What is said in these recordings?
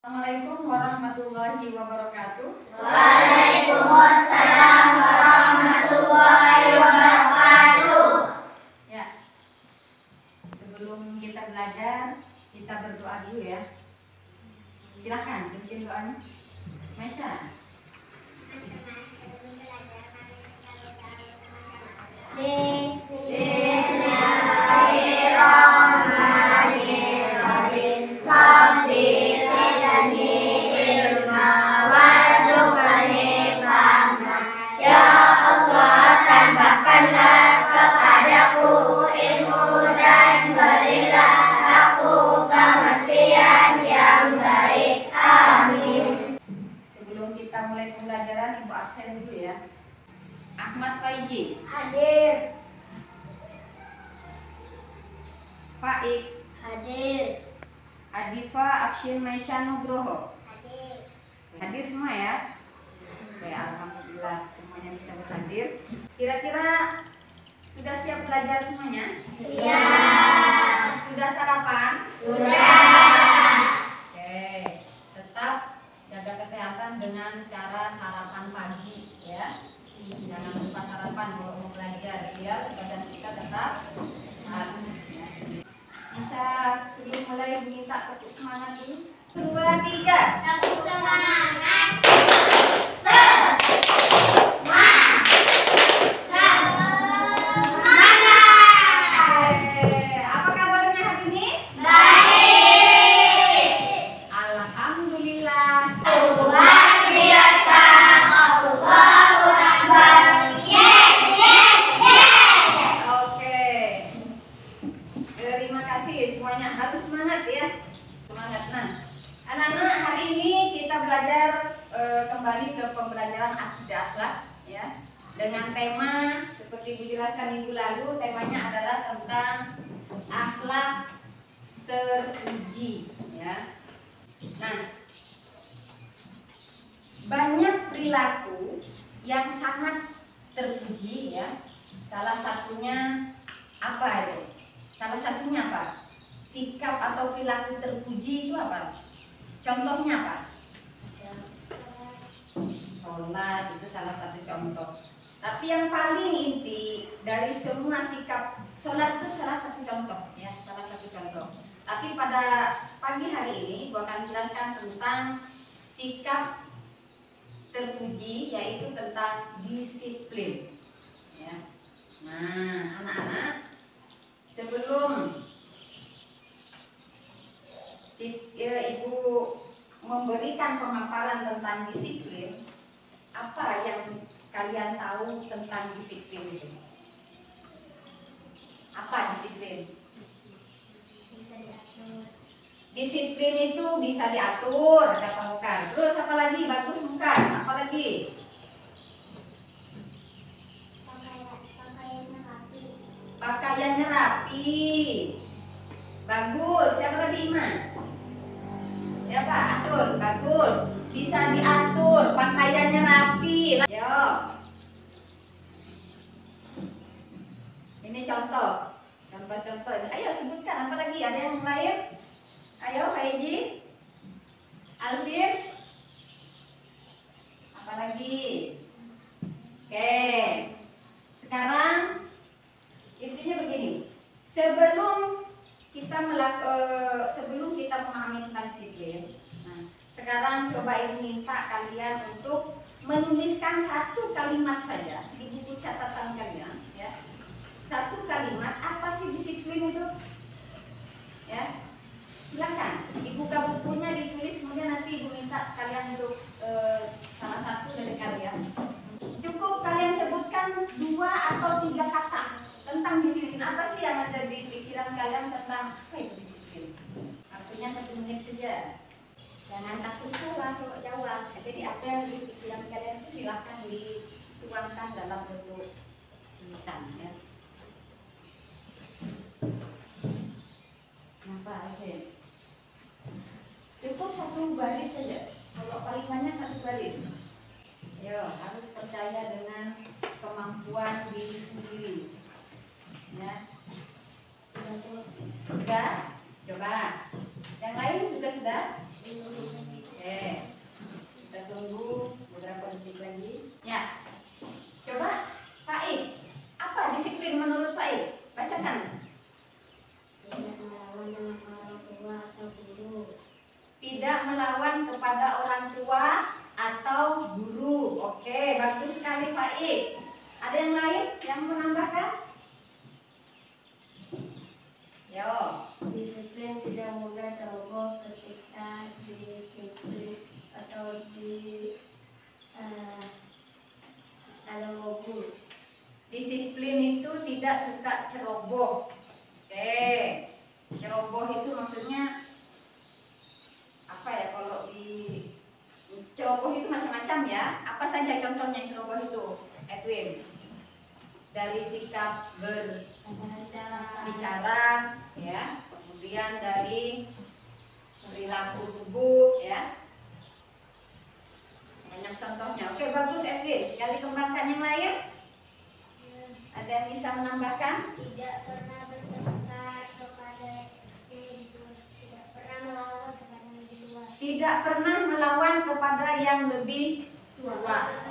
Assalamualaikum warahmatullahi wabarakatuh. Waalaikumsalam warahmatullahi wabarakatuh. Ya, sebelum kita belajar, kita berdoa dulu ya. Silahkan, bikin doanya. Maisha. Bismillahirrahmanirrahim. Rabbi zidni ilma warzuqni fahma. Ya Allah, tambahkanlah kepadaku ilmu dan berilah aku pengertian yang baik. Amin. Sebelum kita mulai pembelajaran, Ibu absen dulu ya. Ahmad Faiji, Hadir. Faik, Hadir. Adifa Afshin Maisha Nugroho. Hadir. Hadir semua ya? Oke, alhamdulillah semuanya bisa berhadir. Kira-kira sudah siap belajar semuanya? Siap. Sudah sarapan? Sudah. Oke, tetap jaga kesehatan dengan cara sarapan pagi ya. Jangan lupa sarapan kalau mau belajar biar badan kita tetap sehat. Bisa sebelum mulai minta tepuk semangat ini. 2, 3. Tepuk semangat. Apa kabarnya hari ini? Baik. Alhamdulillah. Luar biasa. Allahu Akbar. Yes, yes, yes. Oke. Terima kasih semuanya. Harus semangat ya. Semangat. Nah, anak-anak, hari ini kita belajar kembali ke pembelajaran akidah akhlak ya. Dengan tema seperti dijelaskan minggu lalu, temanya adalah tentang akhlak terpuji ya. Nah, banyak perilaku yang sangat terpuji ya. Salah satunya apa itu? Salah satunya apa? Sikap atau perilaku terpuji itu apa? Contohnya apa? Sholat itu salah satu contoh. Tapi yang paling inti dari semua sikap, sholat itu salah satu contoh ya, salah satu contoh. Tapi pada pagi hari ini gua akan jelaskan tentang sikap terpuji, yaitu tentang disiplin ya. Nah, anak-anak, sebelum Ibu memberikan pemaparan tentang disiplin, apa yang kalian tahu tentang disiplin itu? Apa disiplin? Bisa diatur. Disiplin itu bisa diatur, kata Mukan. Terus apa lagi? Bagus Mukan. Apa lagi? Pakaiannya rapi. Pakaiannya rapi. Bagus. Siapa lagi, Iman? Ya Pak, atur. Bagus. Bisa diatur. Pakaiannya rapi. Yo. Ini contoh. Contoh-contoh. Ayo sebutkan apa lagi? Ada yang lain? Ayo, Haiji. Alvin. Apa lagi? Oke. Sekarang intinya begini. Sebelum kita memahami tentang disiplin, nah, sekarang coba Ibu minta kalian untuk menuliskan satu kalimat saja di buku catatan kalian ya. Satu kalimat, apa sih disiplin itu? Ya. Silakan dibuka bukunya, ditulis, kemudian nanti Ibu minta kalian untuk salah satu dari kalian. Cukup kalian sebutkan 2 atau 3 kata tentang disiplin. Apa sih yang ada di pikiran kalian tentang apa itu disiplin? Waktunya 1 menit saja. Jangan takut salah kalau jawab. Jadi apa yang di pikiran kalian itu silahkan dituangkan dalam bentuk tulisan ya. Kenapa aja? Cukup 1 baris saja. Kalau paling banyak 1 baris. Yo, harus percaya dengan kemampuan diri sendiri. Ya. Sudah? Coba. Yang lain juga sudah? tidak melawan kepada orang tua atau guru. Oke, bagus sekali Faik. Ada yang lain yang menambahkan? Yo. Disiplin tidak mudah ceroboh ketika disiplin atau ada mobil. Disiplin itu tidak suka ceroboh. Oke, ceroboh itu maksudnya apa ya? Kalau di ceroboh itu macam-macam ya. Apa saja contohnya ceroboh itu, Edwin? Dari sikap berbicara, ya. Kemudian dari perilaku tubuh, ya. Banyak contohnya. Oke, bagus Edwin. Tinggal dikembangkan yang lain. Ada yang bisa menambahkan? Tidak pernah bertengkar kepada tidak pernah melawan kepada yang lebih tua. Tidak pernah melawan kepada yang lebih tua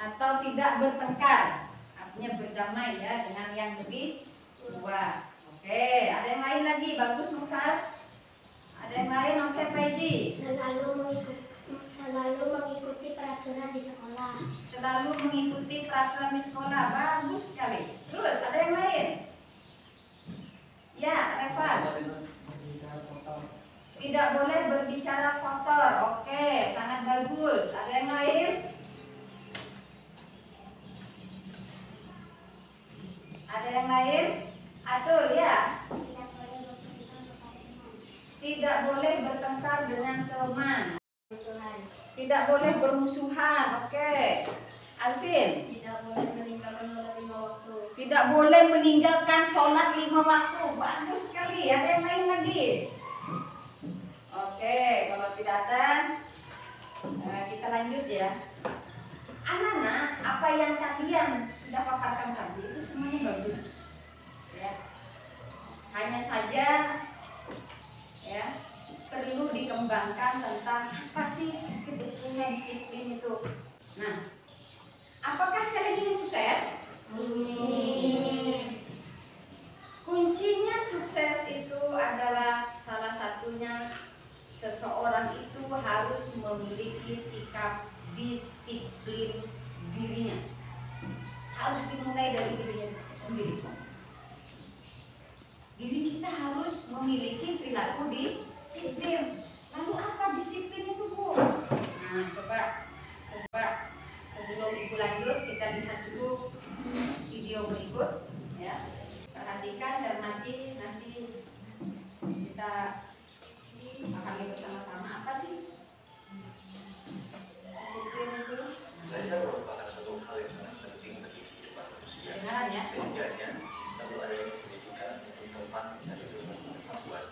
atau tidak bertengkar, artinya berdamai ya dengan yang lebih tua. Oke, ada yang lain lagi? Bagus Mukar. Ada yang lain? Oke Paiji. Selalu mengikuti peraturan di sekolah. Selalu mengikuti peraturan di sekolah. Bagus sekali. Terus ada yang lain? Ya, Revan. Tidak boleh berbicara kotor. Oke, sangat bagus. Ada yang lain? Ada yang lain? Atul ya. Tidak boleh bertengkar dengan teman. Tidak boleh bermusuhan. Oke. Alvin. Tidak boleh meninggalkan sholat 5 waktu. Tidak boleh meninggalkan sholat 5 waktu. Bagus sekali. Ada yang lain lagi? Oke. Kalau tidak ada, kita lanjut ya. Anak-anak, apa yang kalian sudah paparkan tadi itu semuanya bagus. Ya. Hanya saja ya perlu dikembangkan tentang apa sih sebetulnya disiplin itu. Nah, apakah kalian ingin sukses? Kuncinya sukses itu adalah salah satunya seseorang itu harus memiliki sikap disiplin dirinya. Harus dimulai dari dirinya sendiri. Diri kita harus memiliki perilaku disiplin. Lalu apa disiplin itu, Bu? Nah, coba sebelum Ibu lanjut, kita lihat dulu video berikut ya. Perhatikan, cermati, nanti kita pahami bersama-sama apa sih disiplin itu. Belajar merupakan suatu hal yang sangat penting bagi kehidupan manusia. Kedengaran ya? Sehingganya perlu adanya pendidikan untuk tempat mencari ilmu pengetahuan.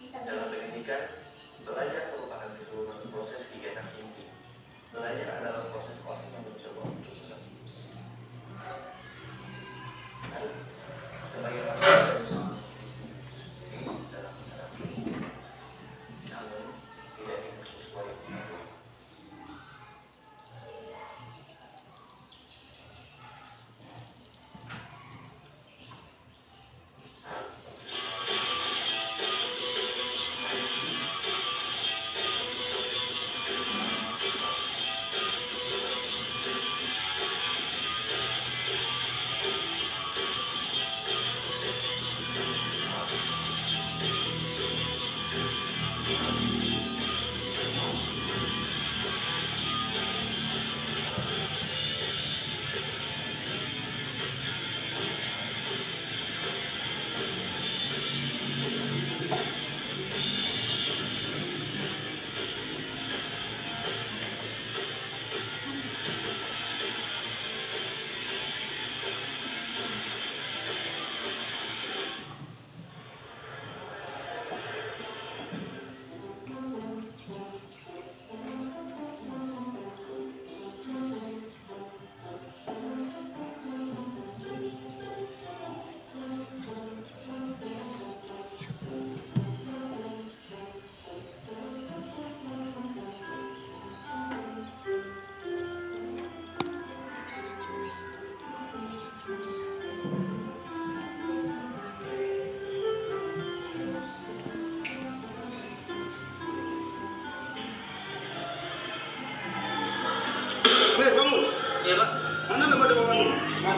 Dalam pendidikan, belajar merupakan keseluruhan proses kegiatan inti. Belajar adalah proses orang yang mencoba untuk mengerti. Sebagai manusia dalam interaksi, namun tidak itu sesuai dengan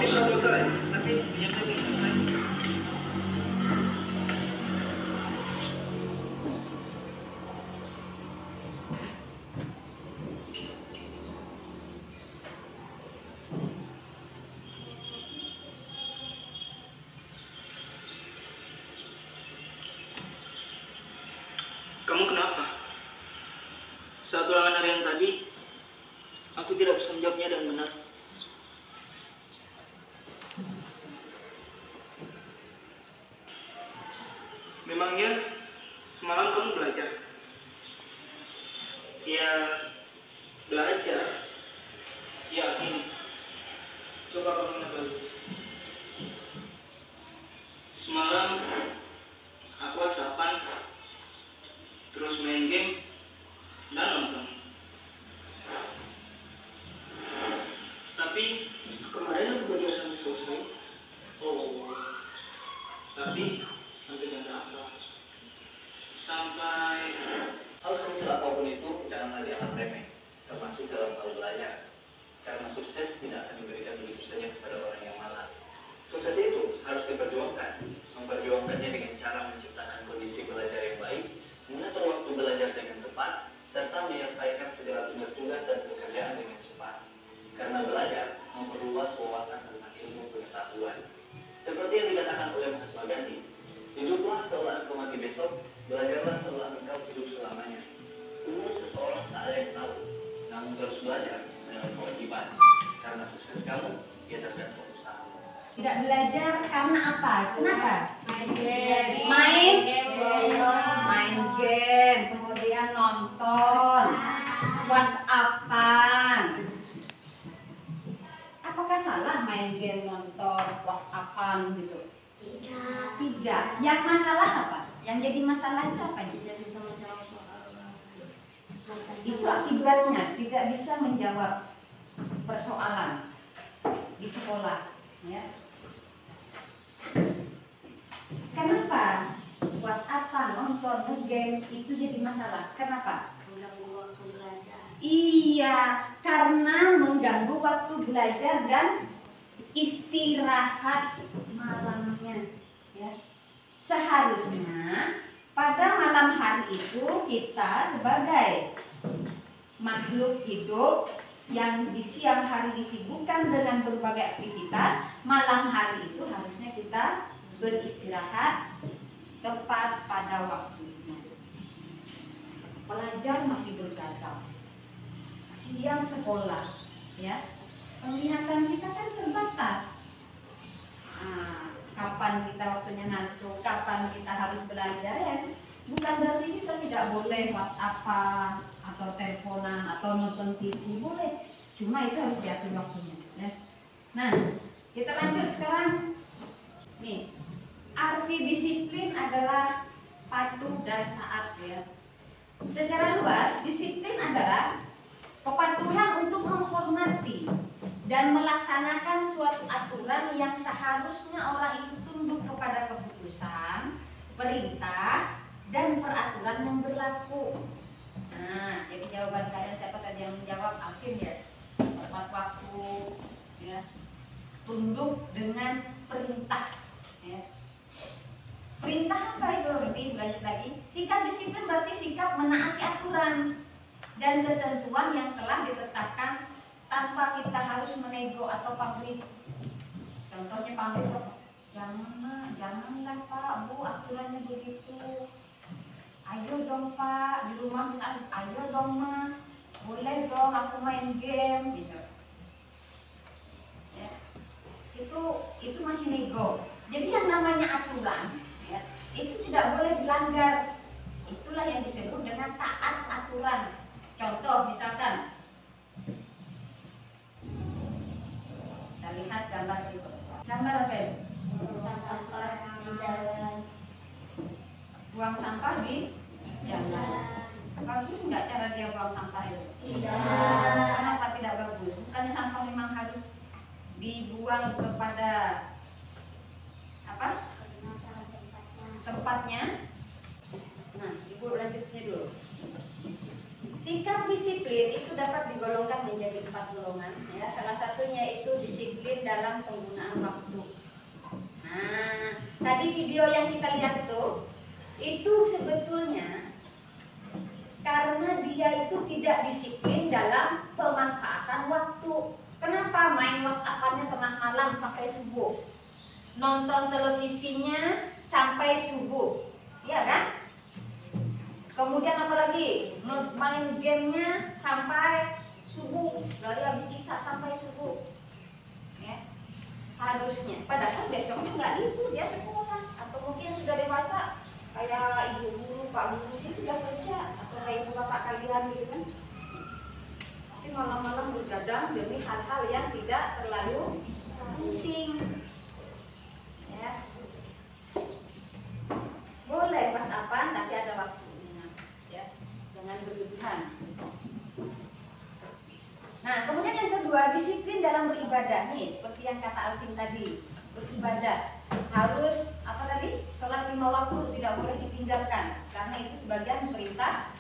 Kami sudah selesai, tapi punya saya belum selesai. Kamu kenapa? Saat ulangan harian tadi, aku tidak bisa menjawabnya dengan benar. Memangnya semalam kamu belajar? Ya, belajar. Yakin. Coba kamu ingat lagi. Semalam aku whatsappan, terus main game dan nonton. Tapi kemarin aku belajar sampai selesai. Oh, tapi sampai jam berapa? Sampai Hal semisal apapun itu janganlah dianggap remeh, termasuk dalam hal belajar. Karena sukses tidak akan diberikan begitu saja kepada orang yang malas. Sukses itu harus diperjuangkan. Memperjuangkannya dengan cara menciptakan kondisi belajar yang baik, mengatur waktu belajar dengan tepat, serta menyelesaikan segala tugas-tugas dan pekerjaan dengan cepat. Karena belajar memperluas wawasan tentang ilmu pengetahuan. Seperti yang dikatakan oleh Mahatma Gandhi, hiduplah seolah engkau mati besok, belajarlah seolah engkau hidup selamanya. Umur seseorang tak ada yang tahu, namun terus belajar adalah kewajiban. Karena sukses kamu, ya tergantung usahamu. Tidak belajar karena apa? Kenapa? Main game. Main Main game, kemudian nonton, WhatsAppan. Apakah salah main game, nonton, WhatsAppan gitu? Tidak. Tidak. Yang masalah apa? Yang jadi masalah itu apa? Tidak bisa menjawab soal Itu akibatnya tidak bisa menjawab persoalan di sekolah, ya. Kenapa WhatsAppan, nonton, nge-game itu jadi masalah? Kenapa? mengganggu waktu belajar. Iya, karena mengganggu waktu belajar dan istirahat malamnya, ya. Seharusnya pada malam hari itu kita sebagai makhluk hidup yang di siang hari disibukkan dengan berbagai aktivitas, malam hari itu harusnya kita beristirahat tepat pada waktunya. Pelajar masih bergadang, siang sekolah, ya. Penglihatan kita kan terbatas. Kapan kita waktunya ngantuk, kapan kita harus belajar, ya. Bukan berarti kita tidak boleh WhatsAppan atau teleponan atau nonton TV, boleh. Cuma itu harus diatur waktunya, ya. Nah, kita lanjut sekarang. Nih, arti disiplin adalah patuh dan taat, ya. Secara luas, disiplin adalah kepatuhan untuk menghormati dan melaksanakan suatu aturan yang seharusnya orang itu tunduk kepada keputusan, perintah, dan peraturan yang berlaku. Nah, jadi jawaban kalian siapa tadi yang menjawab? Alvin, ya. Tepat waktu, ya. Tunduk dengan perintah, ya. Perintah apa itu? Lebih lanjut lagi. Sikap disiplin berarti sikap menaati aturan dan ketentuan yang telah ditetapkan tanpa kita harus menego atau pamrih. Contohnya pamrih apa? Janganlah Pak, Bu, aturannya begitu. Ayo dong Pak, di rumah ayo dong Ma, boleh dong aku main game, bisa. Ya. Itu masih nego. Jadi yang namanya aturan, ya, itu tidak boleh dilanggar. Itulah yang disebut dengan taat aturan. Contoh misalkan, kita lihat gambar berikut. Gambar apa itu? Buang sampah di jalan. Buang sampah di jalan. Bagus nggak cara dia buang sampah itu? Tidak. Kenapa tidak bagus? Bukannya sampah memang harus dibuang kepada apa? tempatnya. Nah, Ibu lanjut sini dulu. Sikap disiplin itu dapat digolongkan menjadi 4 golongan ya. Salah satunya itu disiplin dalam penggunaan waktu. Nah, tadi video yang kita lihat itu sebetulnya karena dia itu tidak disiplin dalam pemanfaatan waktu. Kenapa main WhatsApp-annya tengah malam sampai subuh? Nonton televisinya sampai subuh. Iya kan? Kemudian apa lagi? Main gamenya sampai subuh, dari habis isya sampai subuh. Ya. Harusnya, padahal besoknya nggak libur, dia sekolah atau mungkin sudah dewasa kayak ibu guru, pak guru dia sudah kerja atau kayak ibu bapak kalian gitu kan. Tapi malam-malam bergadang demi hal-hal yang tidak terlalu penting. Ya. Boleh WhatsAppan tapi ada waktunya, ya, jangan berlebihan. Nah, kemudian yang kedua, disiplin dalam beribadah nih, seperti yang kata Alvin tadi, beribadah harus apa tadi? Sholat 5 waktu tidak boleh ditinggalkan, karena itu sebagian perintah.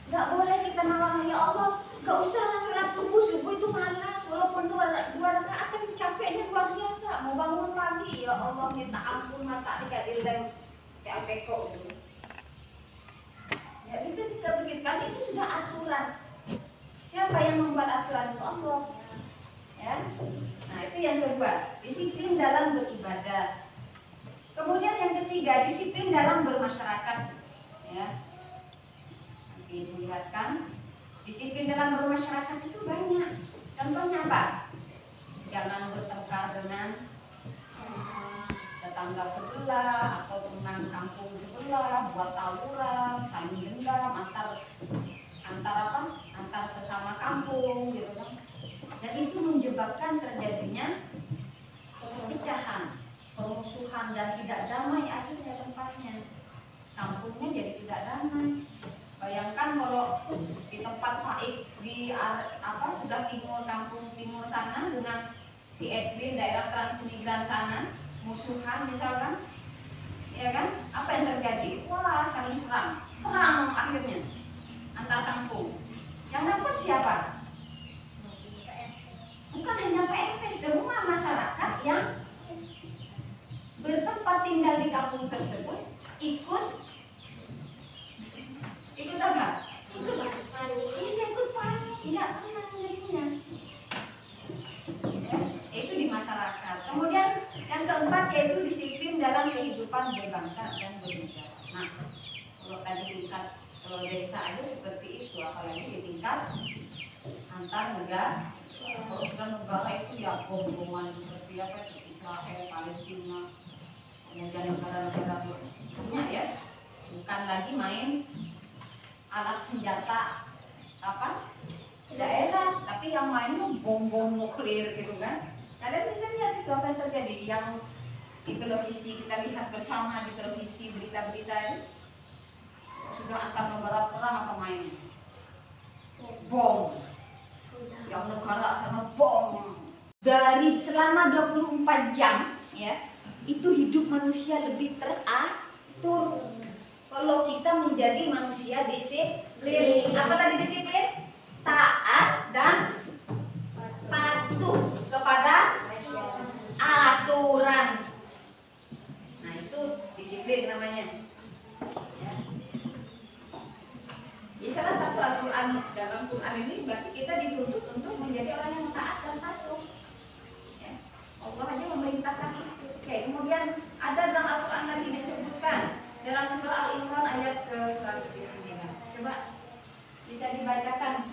Nggak boleh kita nawar, ya Allah, nggak usah lah sholat subuh itu malas, walaupun dua rakaat kan capeknya luar biasa, mau bangun pagi, ya Allah minta ampun mata kayak dilem kayak peko gitu. Ya bisa kita begitu, kan itu sudah aturan. Siapa yang membuat aturan itu? Allah. Ya. Nah, itu yang kedua, disiplin dalam beribadah. Kemudian yang ketiga, disiplin dalam bermasyarakat. Ya. Nanti dilihatkan, disiplin dalam bermasyarakat itu banyak. Contohnya apa? Jangan bertengkar dengan tetangga sebelah atau dengan kampung sebelah, buat tawuran, saling dendam antar sesama kampung gitu kan. Dan itu menyebabkan terjadinya perpecahan, permusuhan dan tidak damai akhirnya tempatnya. Kampungnya jadi tidak damai. Bayangkan kalau di tempat Faik di sebelah timur, kampung timur sana dengan si Edwin daerah Transmigran sana musuhan misalkan, ya kan? Apa yang terjadi? Wah, saling serang, perang akhirnya antar kampung. Yang dapat siapa? Bukan hanya PRT, semua masyarakat yang bertempat tinggal di kampung tersebut ikut apa? Ikut panik, nggak tenang jadinya. Ya, itu di masyarakat. Kemudian yang keempat yaitu disiplin dalam kehidupan berbangsa dan bernegara. Nah, kalau tadi tingkat desa aja seperti itu, apalagi di tingkat antar negara. Kalau sudah negara itu ya bom-boman seperti apa, Israel, Palestina, kemudian negara-negara punya ya, bukan lagi main alat senjata daerah, tapi yang main bom-bom nuklir gitu kan. Kalian bisa lihat itu apa yang terjadi, yang di televisi kita lihat bersama di televisi berita-berita ini. Sudah antar negara perang apa main bom, yang negara sana bom. Dari selama 24 jam ya, itu hidup manusia lebih teratur kalau kita menjadi manusia disiplin. Apa tadi disiplin? Taat dan patuh kepada aturan. Nah, itu disiplin namanya. Ya. Jadi salah satu aturan dalam Quran ini berarti kita dituntut untuk menjadi orang yang taat dan patuh. Ya. Allah aja memerintahkan itu. Oke, kemudian ada dalam Al-Quran lagi disebutkan dalam surah Al-Imran ayat ke-109. Coba bisa dibacakan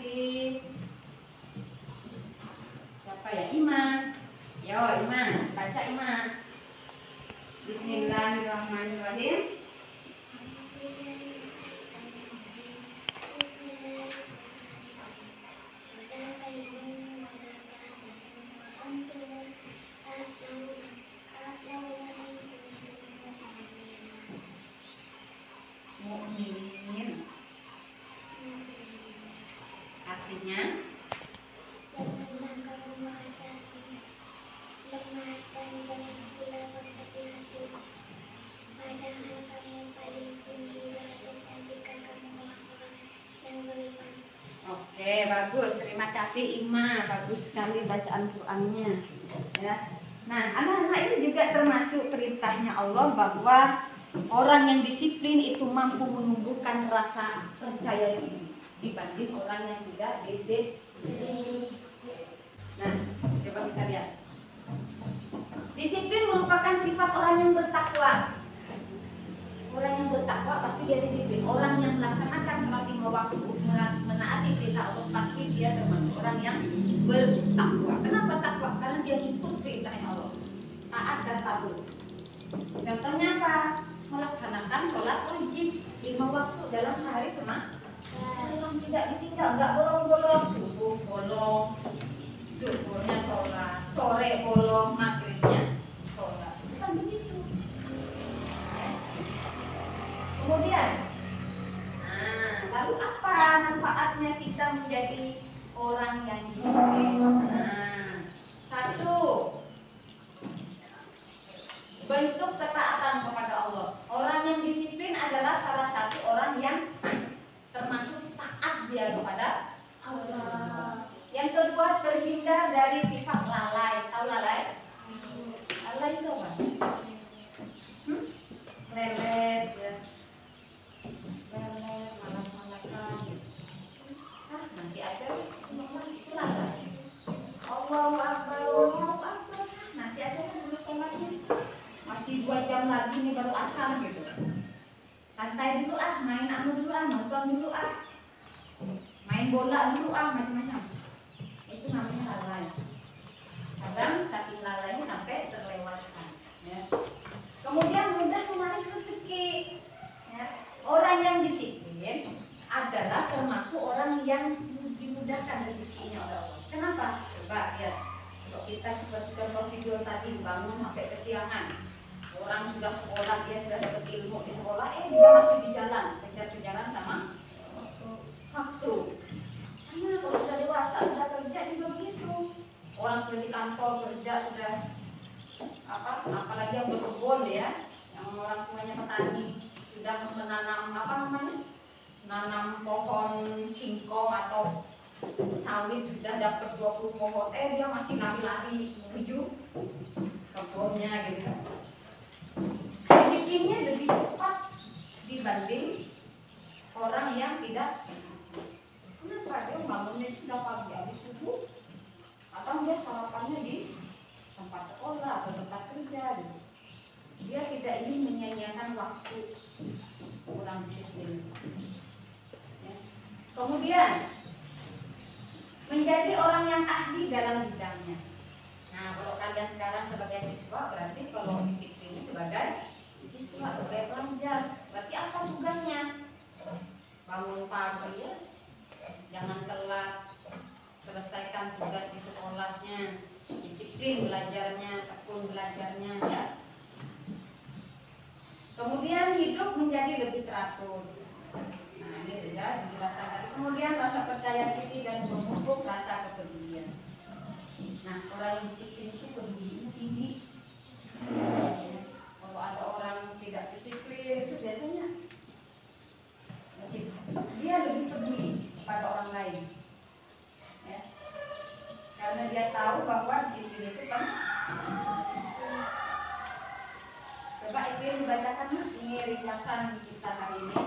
siapa ya? Iman. Yo, Iman, baca Iman. Bismillahirrahmanirrahim. Mukminin. Artinya janganlah kamu merasa lemah dan jangan pula bersedih hati. Padahal kamu paling tinggi derajatnya jika kamu orang-orang Oke, bagus. Terima kasih Ima. Bagus sekali bacaan Qur'annya. Ya. Nah, anak-anak ini juga termasuk perintahnya Allah bahwa orang yang disiplin itu mampu menumbuhkan rasa percaya diri dibanding orang yang tidak disiplin. Nah, coba kita lihat. Disiplin merupakan sifat orang yang bertakwa. Orang yang bertakwa pasti dia disiplin. Orang yang melaksanakan sholat 5 waktu, menaati perintah Allah, pasti dia termasuk orang yang bertakwa. Kenapa takwa? Karena dia ikut perintahnya Allah, taat dan patuh. Contohnya apa? Melaksanakan sholat wajib 5 waktu dalam sehari semalam, tidak ditinggal, nggak bolong-bolong. Subuh bolong, zuhurnya sholat, sore bolong, maghribnya sholat. Bukan begitu. Ya. Kemudian, lalu apa manfaatnya kita menjadi orang yang disiplin? Satu, bentuk ketaatan kepada Allah. Orang yang disiplin adalah salah satu orang yang termasuk taat dia kepada Allah. Yang kedua, terhindar dari sifat lalai. Tahu lalai? Lalai itu apa? Lelet, ya. Lelet, malas-malasan. Nanti aja itu lalai. Allahu Akbar, Allahu Akbar. Nanti aja dulu sholatnya. Masih 2 jam lagi nih baru asar gitu. Santai dulu main dulu nonton dulu main bola dulu macam-macam. Itu namanya lalai. Kadang saking lalainya sampai terlewatkan. Ya. Kemudian mudah menarik rezeki. Ya. Orang yang disiplin adalah termasuk orang yang dimudahkan rezekinya oleh Allah. Kenapa? Coba lihat. Kalau kita seperti contoh video tadi, bangun sampai kesiangan. Orang sudah sekolah, dia sudah dapat ilmu di sekolah, dia masih di jalan, kejar-kejaran sama waktu. Sama kalau sudah dewasa, sudah kerja juga begitu. Orang sudah di kantor kerja, sudah apalagi yang berkebun ya, yang orang tuanya petani, sudah menanam nanam pohon singkong atau sawit, sudah dapat 20 pohon, dia masih lari-lari menuju kebunnya gitu. Rezekinya lebih cepat dibanding orang yang tidak. Kenapa? Dia bangunnya sudah pagi habis subuh, atau dia sarapannya di tempat sekolah atau tempat kerja gitu. Dia tidak ingin menyia-nyiakan waktu. Kurang disiplin. Ya. Kemudian menjadi orang yang ahli dalam bidangnya. Nah, kalau kalian sekarang sebagai siswa, berarti kalau disiplin sebagai siswa, sebagai pelajar, berarti apa tugasnya? Bangun pagi ya, jangan telat, selesaikan tugas di sekolahnya, disiplin belajarnya, tekun belajarnya ya. Kemudian hidup menjadi lebih teratur. Nah, ini sudah dijelaskan tadi. Kemudian rasa percaya diri dan memupuk rasa kepedulian. Nah, orang yang disiplin itu pedulinya tinggi. Kalau ada orang tidak disiplin itu biasanya dia lebih peduli kepada orang lain, ya. Karena dia tahu bahwa disiplin itu kan. Coba itu yang dibacakan Mas, ini ringkasan kita hari ini.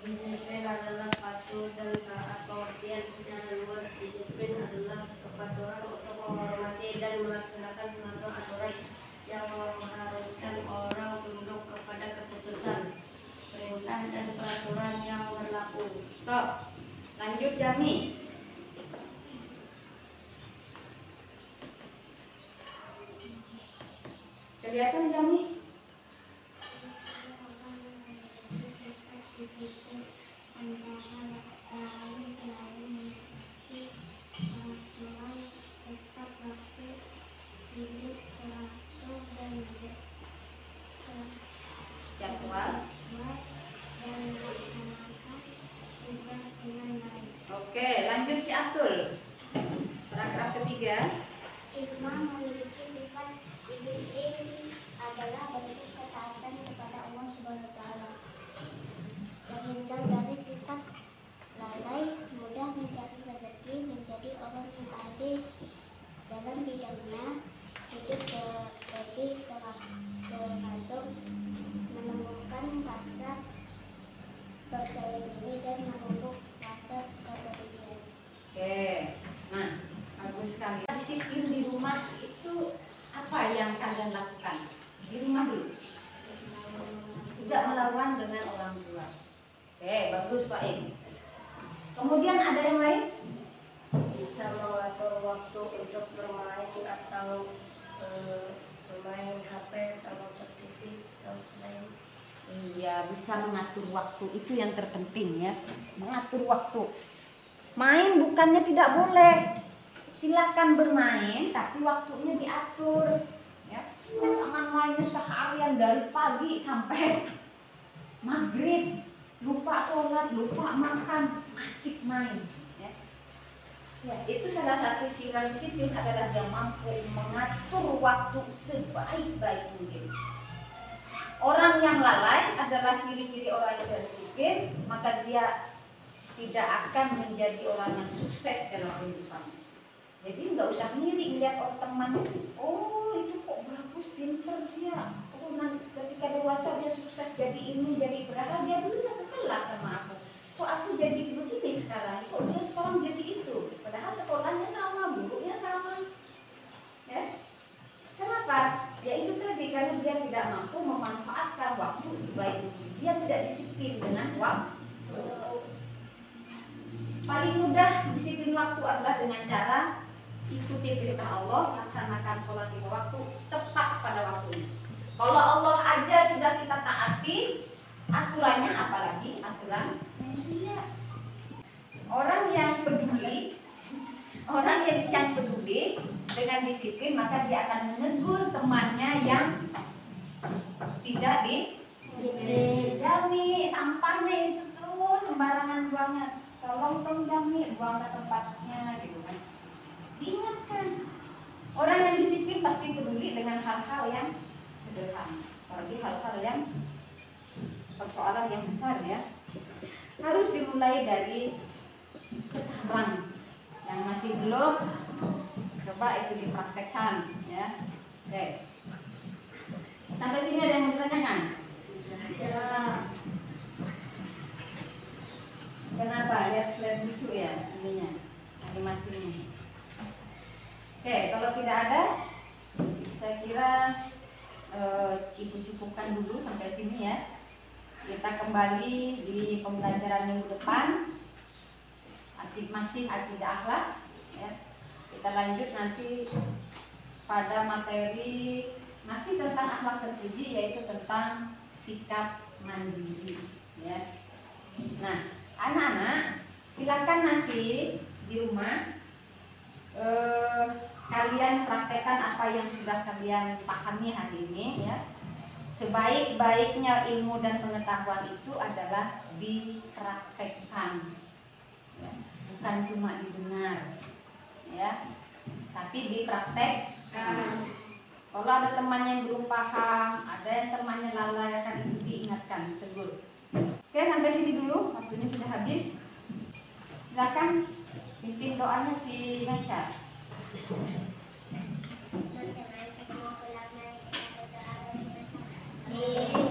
Disiplin adalah patuh dan taat. Pengertian secara luas, disiplin adalah kepatuhan untuk menghormati dan melaksanakan suatu aturan yang mengharuskan orang tunduk kepada keputusan, perintah dan peraturan yang berlaku. Stop. Lanjut Jami. Kelihatan Jami? Disiplin antara lain selalu memiliki peraturan, tepat waktu, hidup teratur dan Jadwal. dan melaksanakan tugas dengan baik. Oke, lanjut si Atul. Paragraf ketiga. Hikmah memiliki sifat disiplin adalah bentuk ketaatan kepada Allah Subhanahu wa Ta'ala. Terhindar dari sifat lalai, mudah menjadi Di rumah dulu. Tidak melawan dengan orang tua. Oke, bagus Pak Im. Kemudian ada yang lain? Bisa mengatur waktu untuk bermain atau bermain HP atau nonton TV atau selain. Iya, bisa mengatur waktu, itu yang terpenting ya. Mengatur waktu. Main bukannya tidak boleh. Silakan bermain, tapi waktunya diatur. Ya, jangan mainnya seharian dari pagi sampai maghrib, lupa sholat, lupa makan, asik main. Ya, itu salah satu ciri disiplin adalah dia mampu mengatur waktu sebaik-baik mungkin. Orang yang lalai adalah ciri-ciri orang yang tidak disiplin, maka dia tidak akan menjadi orang yang sukses dalam kehidupannya. Jadi nggak usah ngiri lihat orang temannya, oh itu kok bagus, pinter dia, oh nanti ketika dewasa dia sukses jadi ini, jadi berapa, dia dulu satu kelas sama aku. Kok aku jadi begini sekarang, kok dia sekarang jadi itu, padahal sekolahnya sama, gurunya sama. Ya, kenapa? Ya itu tadi, karena dia tidak mampu memanfaatkan waktu sebaik mungkin. Dia tidak disiplin dengan waktu. Paling mudah disiplin waktu adalah dengan cara ikuti perintah Allah, laksanakan sholat lima waktu tepat pada waktunya. Kalau Allah aja sudah kita taati, aturannya apalagi aturan manusia. Orang yang peduli dengan disiplin, maka dia akan menegur temannya yang tidak Jami, sampahnya itu tuh sembarangan banget, tolong dong Jami, buang ke tempatnya gitu kan. Diingatkan. Orang yang disiplin pasti peduli dengan hal-hal yang sederhana, apalagi hal-hal yang persoalan yang besar ya. Harus dimulai dari sekarang. Yang masih belum, coba itu dipraktekkan ya. Oke. Sampai sini ada yang mau ditanyakan? Ya. Kenapa? Lihat lucu ya ininya, animasinya. Oke, kalau tidak ada, saya kira Ibu cukupkan dulu sampai sini ya. Kita kembali di pembelajaran minggu depan. Masih akidah akhlak ya. Kita lanjut nanti pada materi masih tentang akhlak terpuji, yaitu tentang sikap mandiri ya. Nah, anak-anak silakan nanti di rumah kalian praktekkan apa yang sudah kalian pahami hari ini ya. Sebaik-baiknya ilmu dan pengetahuan itu adalah dipraktekkan ya. Bukan cuma didengar ya, tapi dipraktekkan. Kalau ada teman yang belum paham, ada yang temannya lalai, akan itu diingatkan, tegur. Oke, sampai sini dulu, waktunya sudah habis. Silakan pimpin doanya si Masya. Yes.